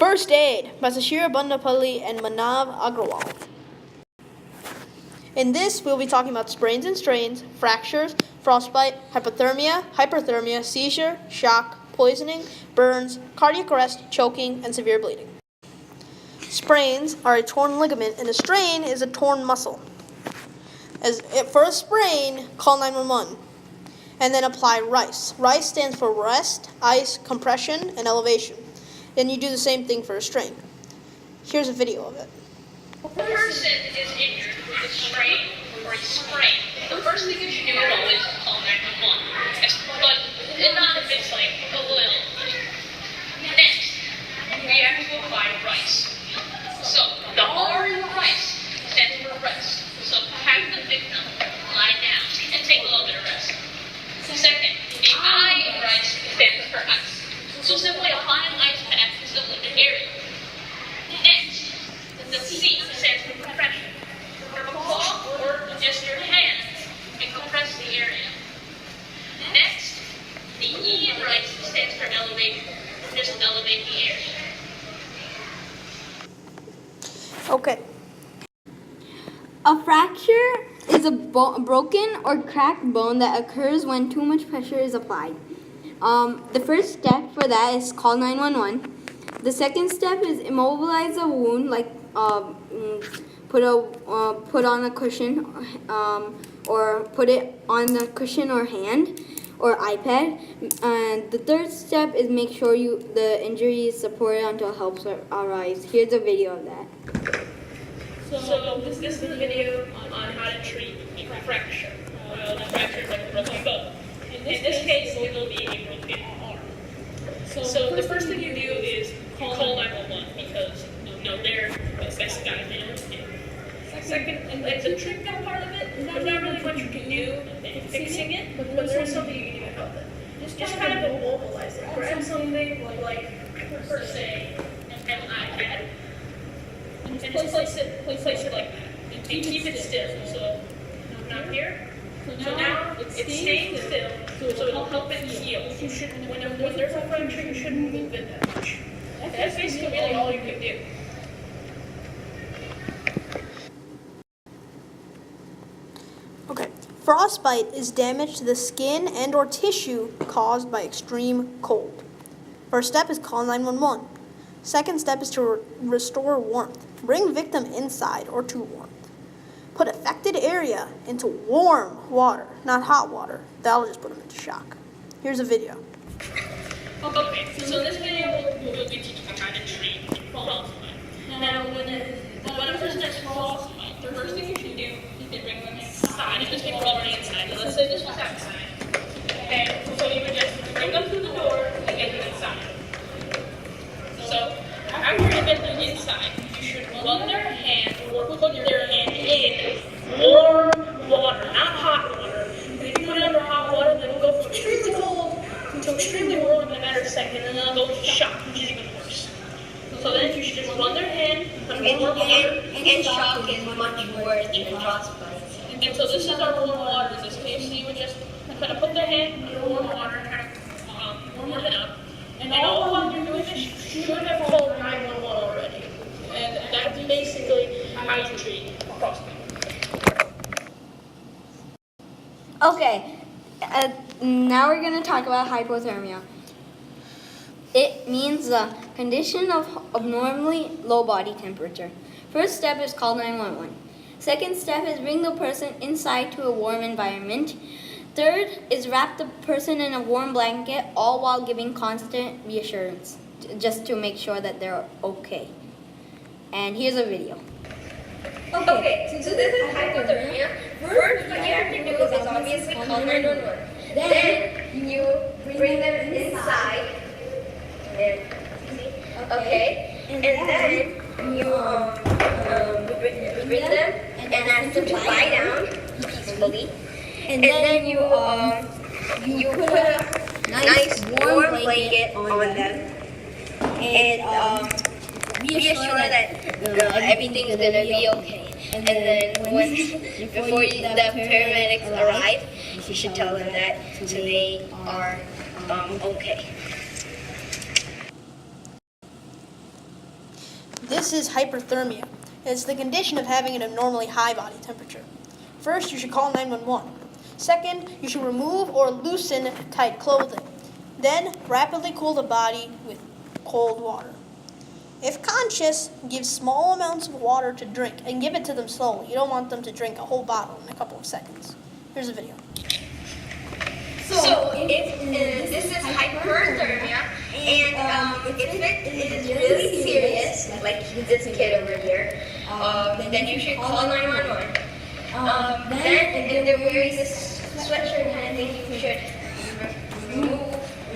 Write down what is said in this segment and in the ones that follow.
First Aid by Sashira Bandapalli and Manav Agrawal. In this, we'll be talking about sprains and strains, fractures, frostbite, hypothermia, seizure, shock, poisoning, burns, cardiac arrest, choking, and severe bleeding. Sprains are a torn ligament, and a strain is a torn muscle. For a sprain, call 911, and then apply RICE. RICE stands for rest, ice, compression, and elevation. Then you do the same thing for a strain. Here's a video of it. If a person is injured with a strain or a sprain, the first thing you should do is always call 911. But not if it's like a little. Next, we have to apply RICE. So the R in RICE stands for rest. So have the victim lie down and take a little bit of rest. Second, the I in RICE stands for ice. So simply apply an ice pack to the wounded area. Next, the C stands for compression. Claw or just your hands and compress the area. Next, the E in RICE stands for elevation. Just elevate the area. Okay. A fracture is a broken or cracked bone that occurs when too much pressure is applied. The first step for that is call 911. The second step is immobilize a wound, like put on a cushion, or put it on a cushion or hand or iPad. And the third step is make sure the injury is supported until help arrives. Here's a video of that. So this is a video on how to treat a fracture. The fracture is like a broken bone. In this case, it will be a broken arm. So the first thing you do is call 911 because they're the best guys they understand. Second, and the trick part of it, there's not really much you can do in fixing it, but there's something you can do to help it. Just kind of immobilize it. Grab something like per se, an iPad, and just place it like that. And keep it still. So not here. So now it's staying still, so it'll help it heal. When there's a fracture, you shouldn't move it that much. That's basically really all you can do. Okay. Frostbite is damage to the skin and or tissue caused by extreme cold. First step is call 911. Second step is to restore warmth. Bring victim inside or to warmth. Put affected area into warm water, not hot water. That'll just put them into shock. Here's a video. Okay, so in this video we'll be teaching how to treat frostbite. Now, when a person has frostbite, the first thing you should do is bring them inside. If this people are already inside, let's say this was outside. Okay, so you would just bring them through the door and get them inside. So after you get them inside, you should run their hand or put their hand in warm water, not hot water. If you put it under hot water, then it'll go from extremely cold to extremely warm in a matter of seconds, and then it'll go to shock, which is even worse. So then you should just run their hand under warm water. And shock is much worse than frostbite. And so this is our warm water in this case. So you would just kind of put their hand under warm water, kind of warm it up. And all while you're doing this, you should have called 911 already. And that's basically how you treat frostbite. Okay, now we're going to talk about hypothermia. It means the condition of abnormally low body temperature. First step is call 911. Second step is bring the person inside to a warm environment. Third is wrap the person in a warm blanket, all while giving constant reassurance, just to make sure that they're okay. And here's a video. Okay, so this is hypothermia. First, what you have to do is obviously call 911. Then you bring them inside. Okay, and then you bring them and ask them to lie down peacefully. And then you put a nice warm blanket on them and reassure that everything is gonna be okay. And then before the paramedics arrive, you should tell them that so they are okay. This is hyperthermia. It's the condition of having an abnormally high body temperature. First, you should call 911. Second, you should remove or loosen tight clothing. Then, rapidly cool the body with cold water. If conscious, give small amounts of water to drink and give it to them slowly. You don't want them to drink a whole bottle in a couple of seconds. Here's a video. So if this is hyperthermia, and if it is really serious, like this kid over here, then you should call 911. Then if there is this sweatshirt kind of thing, you should remove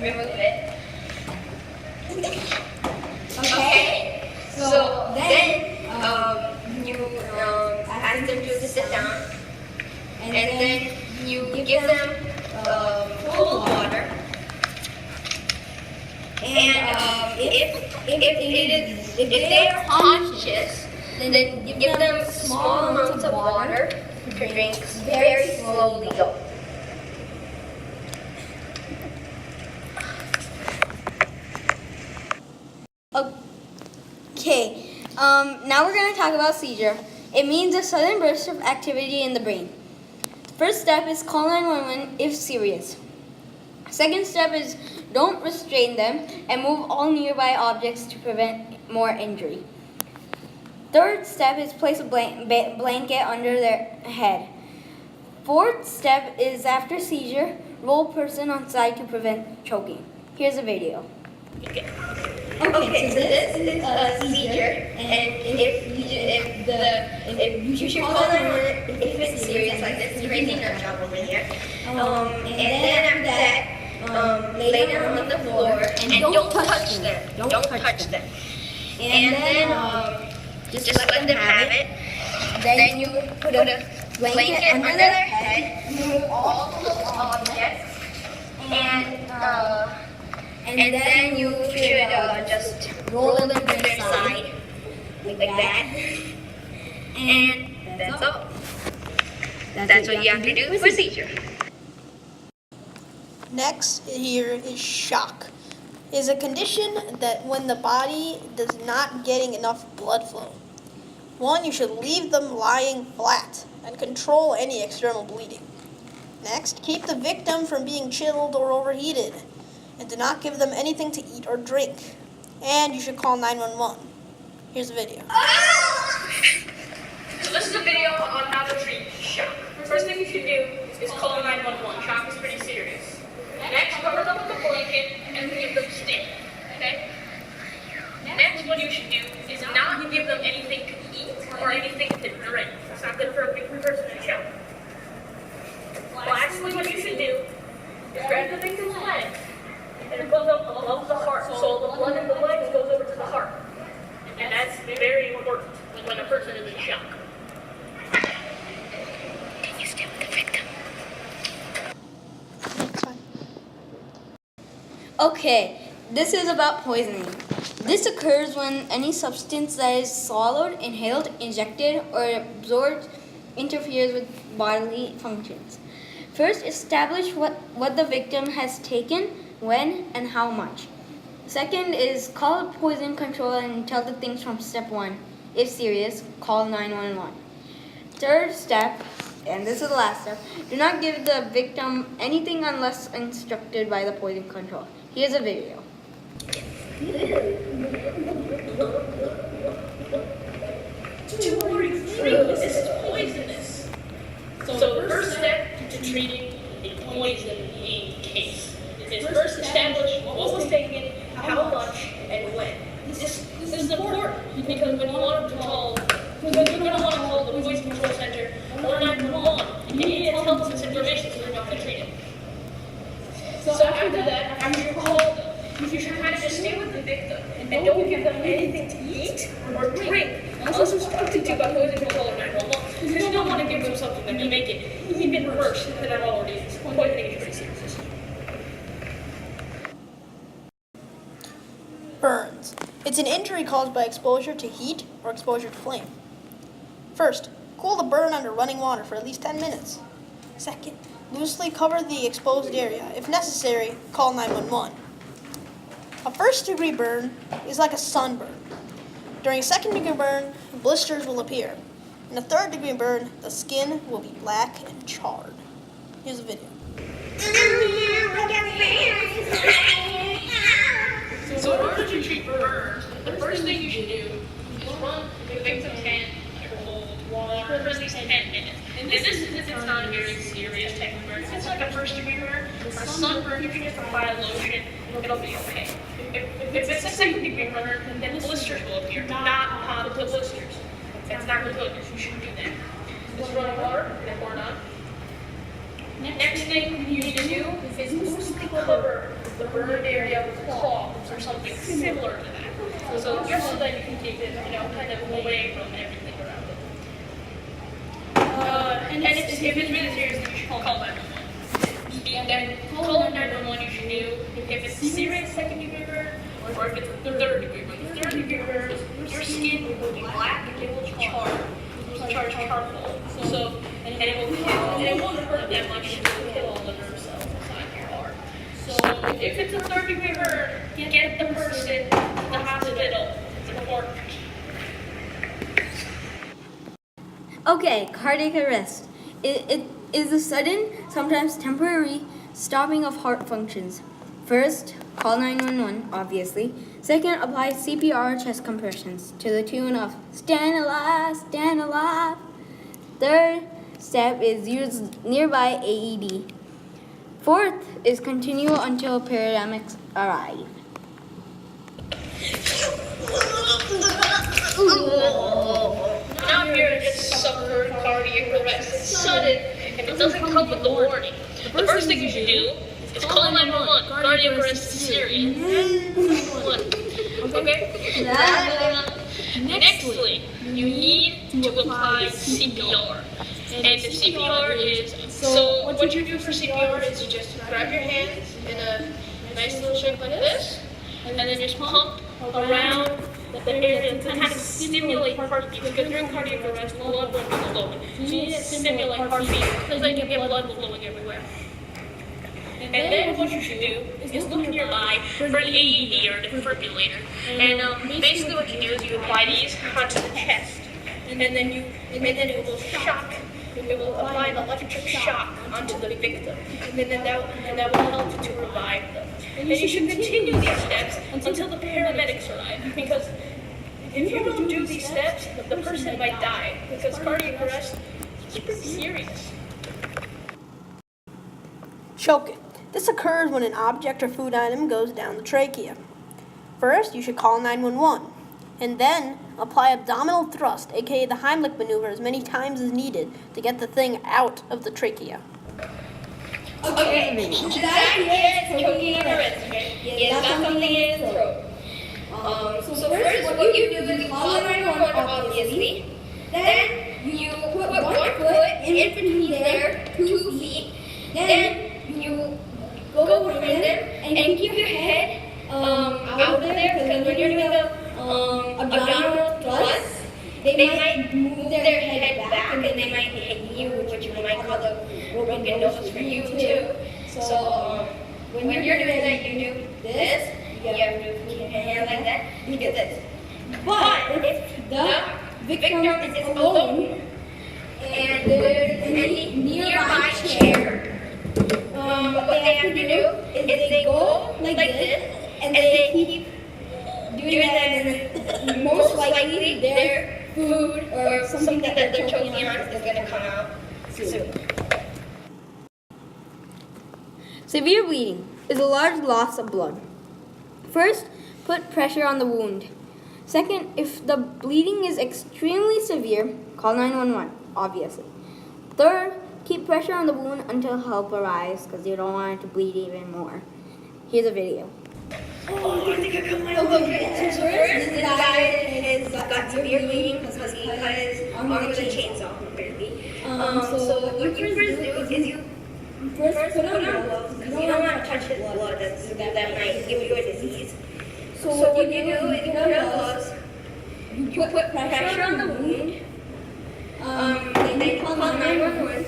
it. Okay. So then you ask them to sit down, and then you give them cold water. And if they are conscious, then give them small amounts of water to drink very slowly though. Okay, now we're going to talk about seizure. It means a sudden burst of activity in the brain. The first step is call 911 if serious. Second step is don't restrain them and move all nearby objects to prevent more injury. Third step is place a blanket under their head. Fourth step is after seizure, roll person on side to prevent choking. Here's a video. Okay, so this is a seizure, and if you should call 911 if it's serious like this, crazy nut job over here. And then after that, lay down on the floor and don't touch them. Don't touch them. And then just let them have it. Then you put a blanket under their head, remove all the objects, and then you should just roll them to their side, like that. And that's all. That's what you have to do for seizure. Next here is shock. It is a condition that when the body does not getting enough blood flow. One, you should leave them lying flat and control any external bleeding. Next, keep the victim from being chilled or overheated, and do not give them anything to eat or drink. And you should call 911. Here's a video. So this is a video on how to treat shock. First thing you should do is call 911. Shock is pretty serious. Next, cover them with a blanket and leave them stand. Okay? Next, what you should do is not give them anything to eat or anything to drink. It's not good for a big person in shock. Lastly, what you should do is grab the victim's leg and it goes up above the heart, so the blood in the legs goes over to the heart. And that's very important when a person is in shock. Can you stay with the victim? Okay, this is about poisoning. This occurs when any substance that is swallowed, inhaled, injected, or absorbed interferes with bodily functions. First, establish what the victim has taken, when, and how much. Second is call poison control and tell the things from step 1. If serious, call 911. Third step, and this is the last step, do not give the victim anything unless instructed by the poison control. Here's a video. This is poisonous. So the first step to treating a poisoning case is first establish what was taken, how much, and when. This is important because when you want to call, when you're going to want to call the Poison Control Center or 911, you need to tell them this information so they know how to treat it. So after that, after you call them, you should kind of just stay with the victim and don't give them anything to eat or drink unless instructed to by Poison Control or 911. Because you don't want to give them something that may make it even worse than it already is. Poisoning is pretty serious. Burns. It's an injury caused by exposure to heat or exposure to flame. First, cool the burn under running water for at least 10 minutes. Second, loosely cover the exposed area. If necessary, call 911. A first-degree burn is like a sunburn. During a second-degree burn, blisters will appear. In a third-degree burn, the skin will be black and charred. Here's a video. So in order to treat burns, the first thing you should do is run the victim's hand under cold water for at least 10 minutes. And this is if it's not a very serious type of burn. If it's like a first-degree burn or a sunburn, you can just apply lotion, it'll be okay. If it's a second-degree burn, then blisters will appear, not hot blisters. That's not good, you shouldn't do that. Just run water and pour it on. Next thing you need to do is loosely cover the burned area with cloths or something similar to that. So just so that you can keep it, kind of away from everything around it. And if it's really serious, you should call 911. Then call 911 you should do if it's serious second-degree burn or if it's a third-degree burn. The third-degree burn, your skin will be black and it will charcoal. So, and it will kill, and it won't hurt that much, it will kill all the nerve cells inside your heart. So if it's a third-degree burn, get the person to the hospital. It's important. Okay, cardiac arrest. It is a sudden, sometimes temporary, stopping of heart functions. First, call 911, obviously. Second, apply CPR chest compressions to the tune of stand alive, stand alive. Third step is use nearby AED. Fourth is continue until paramedics arrive. Now you're just suffered cardiac arrest. It's sudden, and it doesn't come with the warning. The first thing you should do is call 911. Cardiac arrest is serious. Okay? Nextly, you need to apply CPR. And the CPR is, so what you do for CPR is you just grab your hands in a nice little shape like this, and then just pump around the area to kind of stimulate heartbeat. Because during cardiac arrest, blood will be flowing. So you need to stimulate heartbeat because then you get blood flowing everywhere. And then what you should do is look in your eye for an AED or a defibrillator. And basically what you do is you apply these onto the chest. And then it will shock. It will apply an electric shock onto the victim. And then that will help to revive them. And you should continue these steps until the paramedics arrive. Because if you don't do these steps, the person might die. Because cardiac arrest is pretty serious. Choking. This occurs when an object or food item goes down the trachea. First, you should call 911, and then apply abdominal thrust, aka the Heimlich maneuver, as many times as needed to get the thing out of the trachea. Okay, that is choking arrest, okay? Yes, that's something in his throat. So first, what you do is call 911, obviously. Then you put one foot in between their 2 feet. Then you go over them and keep your head out of there, because when you're doing the abdominal thrust, they might move their head back and they might hit you, which you might call the broken nose for you too. So when you're doing that, you do this. You have to keep your hand like that. You get this. But if the victim is alone and there's a nearby chair, what they have to do is they go like this and they keep doing that, and most likely their food or something that they're choking on is going to come out soon. Severe bleeding is a large loss of blood. First, put pressure on the wound. Second, if the bleeding is extremely severe, call 911, obviously. Third, keep pressure on the wound until help arrives because you don't want it to bleed even more. Here's a video. Oh, I think I cut my elbow. Okay, so first, this guy has got severe bleeding because he cut his arm with a chainsaw, apparently. So what you first do is you first put on gloves because you don't want to touch his blood. That might give you a disease. So what you do is you put on gloves, you put pressure on the wound, then you call 911,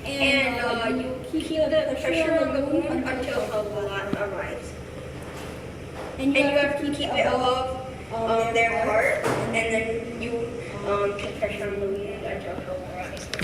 and you keep the pressure on the wound until help arrives. And you have to keep it above their heart. Confession of Louise by Joshua Morris.